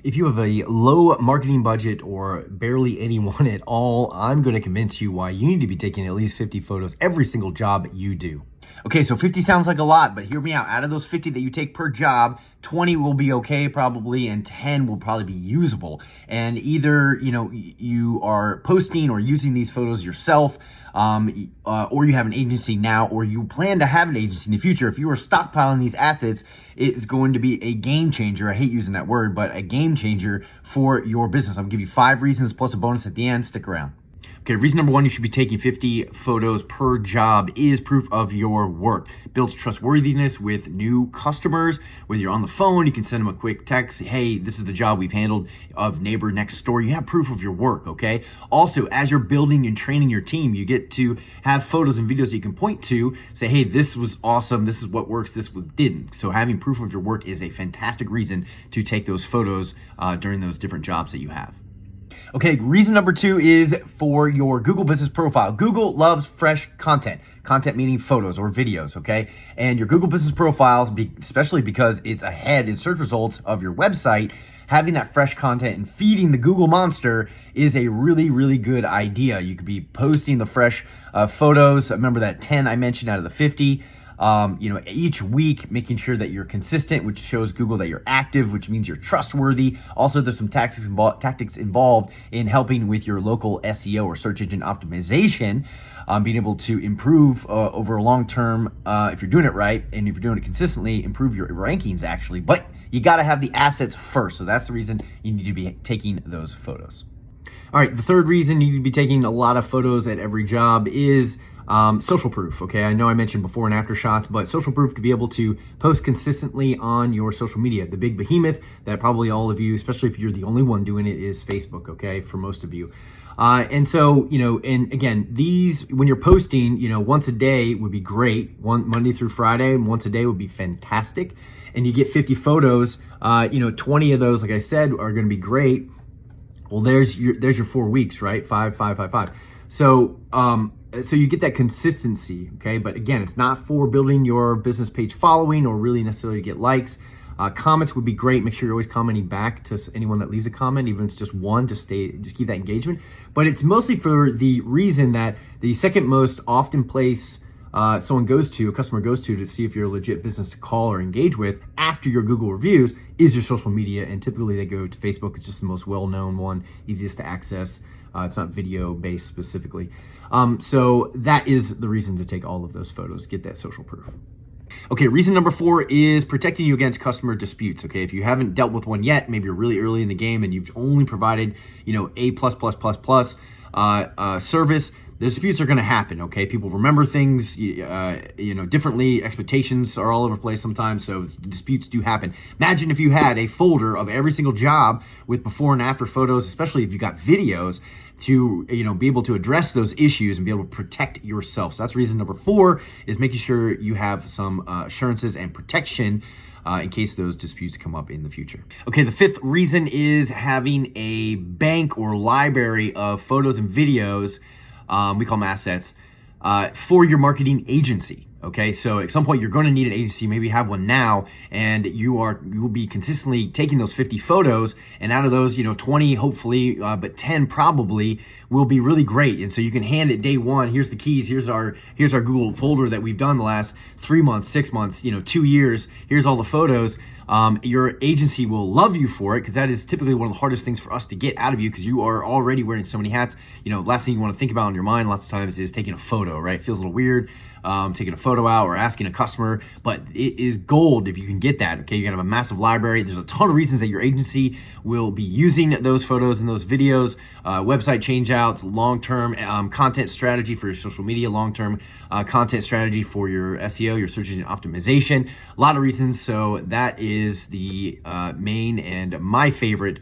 If you have a low marketing budget or barely anyone at all, I'm going to convince you why you need to be taking at least 50 photos every single job you do. Okay, so 50 sounds like a lot, but hear me out. Out of those 50 that you take per job, 20 will be okay probably, and 10 will probably be usable. And either, you are posting or using these photos yourself, or you have an agency now, or you plan to have an agency in the future. If you are stockpiling these assets, it is going to be a game changer. I hate using that word, but a game changer for your business. I'm gonna give you 5 reasons plus a bonus at the end. Stick around. Okay, reason number 1, you should be taking 50 photos per job is proof of your work. Builds trustworthiness with new customers. Whether you're on the phone, you can send them a quick text. Hey, this is the job we've handled of neighbor next door. You have proof of your work, okay? Also, as you're building and training your team, you get to have photos and videos that you can point to, say, hey, this was awesome. This is what works. This didn't. So having proof of your work is a fantastic reason to take those photos during those different jobs that you have. Okay, reason number 2 is for your Google business profile. Google loves fresh content. Content meaning photos or videos, okay? And your Google business profile, especially because it's ahead in search results of your website, having that fresh content and feeding the Google monster is a really, really good idea. You could be posting the fresh photos. Remember that 10 I mentioned out of the 50. Each week, making sure that you're consistent, which shows Google that you're active, which means you're trustworthy. Also, there's some tactics involved in helping with your local SEO or search engine optimization, being able to improve over a long term, if you're doing it right, and if you're doing it consistently, improve your rankings actually. But you got to have the assets first. So that's the reason you need to be taking those photos. All right, the third reason you need to be taking a lot of photos at every job is social proof, okay? I know I mentioned before and after shots, but social proof to be able to post consistently on your social media. The big behemoth that probably all of you, especially if you're the only one doing it, is Facebook, okay, for most of you. And so, and again, these, when you're posting, once a day would be great. Monday through Friday, once a day would be fantastic. And you get 50 photos, 20 of those, like I said, are gonna be great. Well, there's your 4 weeks, right? 5, 5, 5, 5. So you get that consistency, okay? But again, it's not for building your business page following or really necessarily get likes. Comments would be great. Make sure you're always commenting back to anyone that leaves a comment, even if it's just one, just keep that engagement. But it's mostly for the reason that the second most often place a customer goes to see if you're a legit business to call or engage with after your Google reviews is your social media. And typically they go to Facebook. It's just the most well-known one, easiest to access. It's not video based specifically. So that is the reason to take all of those photos, get that social proof. Okay, reason number 4 is protecting you against customer disputes. Okay, if you haven't dealt with one yet, maybe you're really early in the game and you've only provided, A++++ service, the disputes are going to happen, okay? People remember things, differently. Expectations are all over the place sometimes, so disputes do happen. Imagine if you had a folder of every single job with before and after photos, especially if you got videos, to be able to address those issues and be able to protect yourself. So that's reason number 4, is making sure you have some assurances and protection in case those disputes come up in the future. Okay, the 5th reason is having a bank or library of photos and videos, we call them assets, for your marketing agency. Okay, so at some point you're going to need an agency, maybe have one now, and you will be consistently taking those 50 photos, and out of those, 20 hopefully, but 10 probably will be really great. And so you can hand it day 1. Here's the keys. Here's our Google folder that we've done the last 3 months, 6 months, 2 years. Here's all the photos. Your agency will love you for it, because that is typically one of the hardest things for us to get out of you, because you are already wearing so many hats. Last thing you want to think about in your mind lots of times is taking a photo, right? It feels a little weird. Taking a photo out or asking a customer, but it is gold if you can get that, okay? You're gonna have a massive library. There's a ton of reasons that your agency will be using those photos and those videos, website changeouts, long-term content strategy for your social media, long-term content strategy for your SEO, your search engine optimization, a lot of reasons. So that is the main and my favorite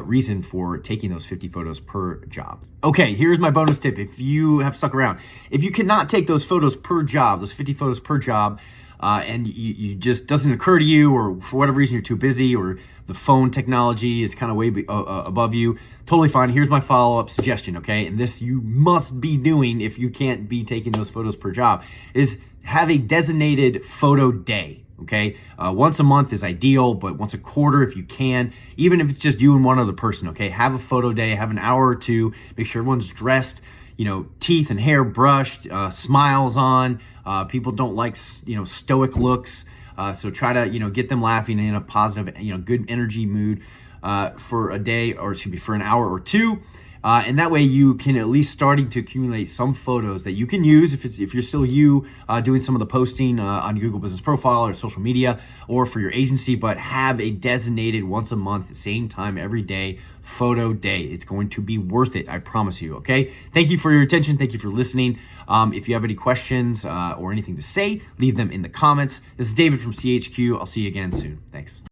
reason for taking those 50 photos per job. Okay, here's my bonus tip. If you have stuck around, if you cannot take those photos per job, those 50 photos per job, and you just doesn't occur to you, or for whatever reason you're too busy, or the phone technology is kind of way above you, totally fine. Here's my follow-up suggestion, okay? And this you must be doing if you can't be taking those photos per job, is have a designated photo day. okay? Once a month is ideal, but once a quarter if you can, even if it's just you and one other person, okay? Have a photo day, have an hour or two, make sure everyone's dressed, teeth and hair brushed, smiles on. People don't like, stoic looks. So try to, get them laughing in a positive, good energy mood for a day, or excuse me, for an hour or two. And that way you can at least starting to accumulate some photos that you can use if you're still doing some of the posting on Google Business Profile or social media or for your agency, but have a designated once a month, same time every day, photo day. It's going to be worth it. I promise you. Okay. Thank you for your attention. Thank you for listening. If you have any questions or anything to say, leave them in the comments. This is David from CHQ. I'll see you again soon. Thanks.